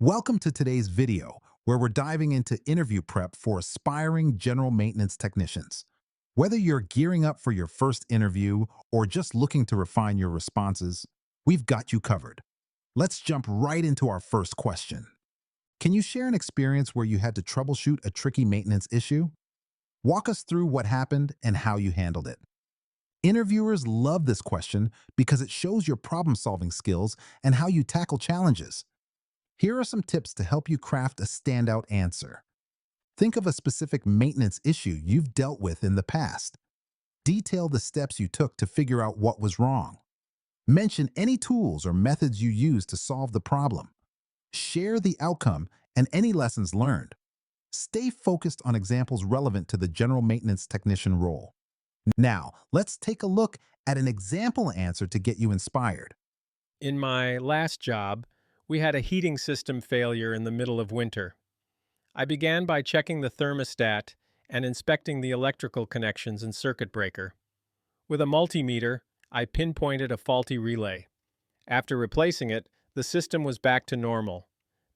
Welcome to today's video, where we're diving into interview prep for aspiring general maintenance technicians. Whether you're gearing up for your first interview or just looking to refine your responses, we've got you covered. Let's jump right into our first question. Can you share an experience where you had to troubleshoot a tricky maintenance issue? Walk us through what happened and how you handled it. Interviewers love this question because it shows your problem-solving skills and how you tackle challenges. Here are some tips to help you craft a standout answer. Think of a specific maintenance issue you've dealt with in the past. Detail the steps you took to figure out what was wrong. Mention any tools or methods you used to solve the problem. Share the outcome and any lessons learned. Stay focused on examples relevant to the general maintenance technician role. Now, let's take a look at an example answer to get you inspired. In my last job, we had a heating system failure in the middle of winter. I began by checking the thermostat and inspecting the electrical connections and circuit breaker. With a multimeter, I pinpointed a faulty relay. After replacing it, the system was back to normal.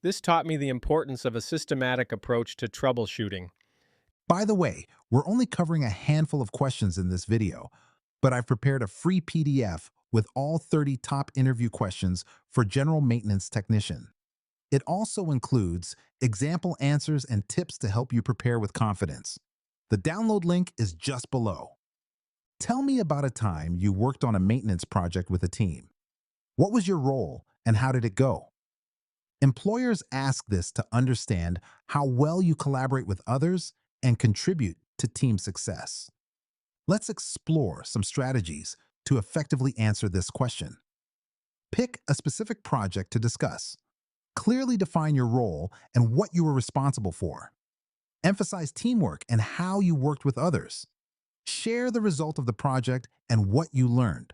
This taught me the importance of a systematic approach to troubleshooting. By the way, we're only covering a handful of questions in this video, but I've prepared a free PDF with all 30 top interview questions for general maintenance technician. It also includes example answers and tips to help you prepare with confidence. The download link is just below. Tell me about a time you worked on a maintenance project with a team. What was your role and how did it go? Employers ask this to understand how well you collaborate with others and contribute to team success. Let's explore some strategies to effectively answer this question. Pick a specific project to discuss. Clearly define your role and what you were responsible for. Emphasize teamwork and how you worked with others. Share the result of the project and what you learned.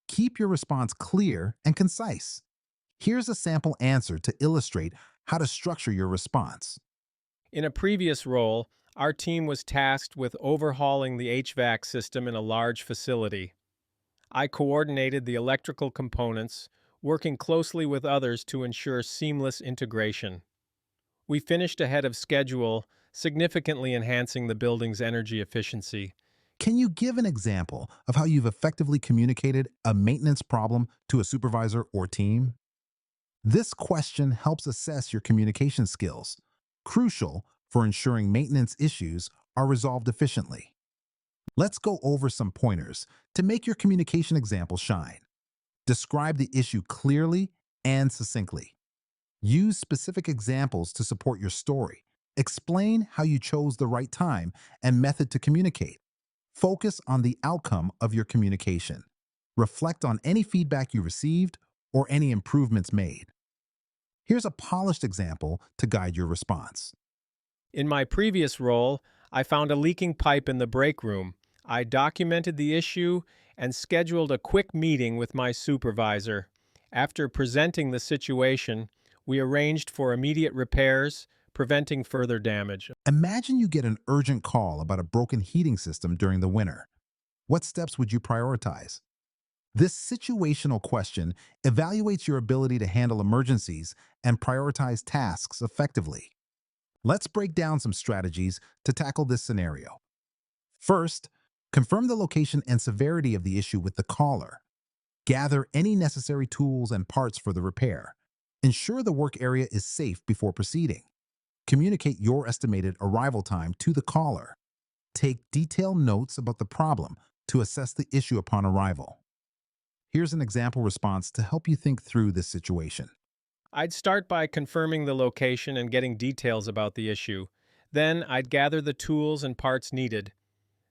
Keep your response clear and concise. Here's a sample answer to illustrate how to structure your response. In a previous role, our team was tasked with overhauling the HVAC system in a large facility. I coordinated the electrical components, working closely with others to ensure seamless integration. We finished ahead of schedule, significantly enhancing the building's energy efficiency. Can you give an example of how you've effectively communicated a maintenance problem to a supervisor or team? This question helps assess your communication skills, crucial for ensuring maintenance issues are resolved efficiently. Let's go over some pointers to make your communication example shine. Describe the issue clearly and succinctly. Use specific examples to support your story. Explain how you chose the right time and method to communicate. Focus on the outcome of your communication. Reflect on any feedback you received or any improvements made. Here's a polished example to guide your response. In my previous role, I found a leaking pipe in the break room. I documented the issue and scheduled a quick meeting with my supervisor. After presenting the situation, we arranged for immediate repairs, preventing further damage. Imagine you get an urgent call about a broken heating system during the winter. What steps would you prioritize? This situational question evaluates your ability to handle emergencies and prioritize tasks effectively. Let's break down some strategies to tackle this scenario. First, confirm the location and severity of the issue with the caller. Gather any necessary tools and parts for the repair. Ensure the work area is safe before proceeding. Communicate your estimated arrival time to the caller. Take detailed notes about the problem to assess the issue upon arrival. Here's an example response to help you think through this situation. I'd start by confirming the location and getting details about the issue. Then I'd gather the tools and parts needed.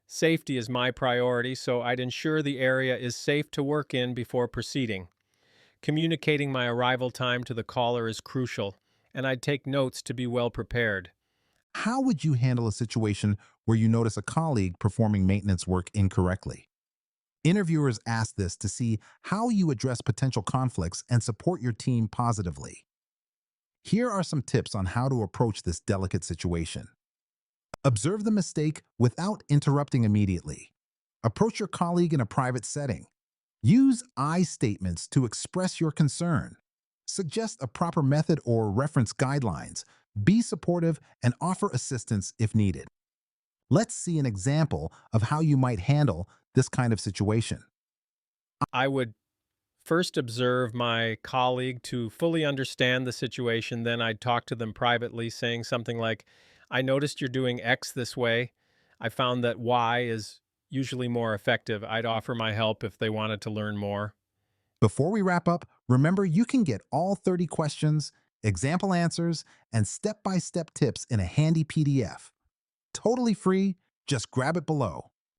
Safety is my priority, so I'd ensure the area is safe to work in before proceeding. Communicating my arrival time to the caller is crucial, and I'd take notes to be well prepared. How would you handle a situation where you notice a colleague performing maintenance work incorrectly? Interviewers ask this to see how you address potential conflicts and support your team positively. Here are some tips on how to approach this delicate situation. Observe the mistake without interrupting immediately. Approach your colleague in a private setting. Use I statements to express your concern. Suggest a proper method or reference guidelines. Be supportive and offer assistance if needed. Let's see an example of how you might handle this kind of situation. I would first observe my colleague to fully understand the situation. Then I'd talk to them privately, saying something like, I noticed you're doing X this way. I found that Y is usually more effective. I'd offer my help if they wanted to learn more. Before we wrap up, remember you can get all 30 questions, example answers, and step-by-step tips in a handy PDF. Totally free, just grab it below.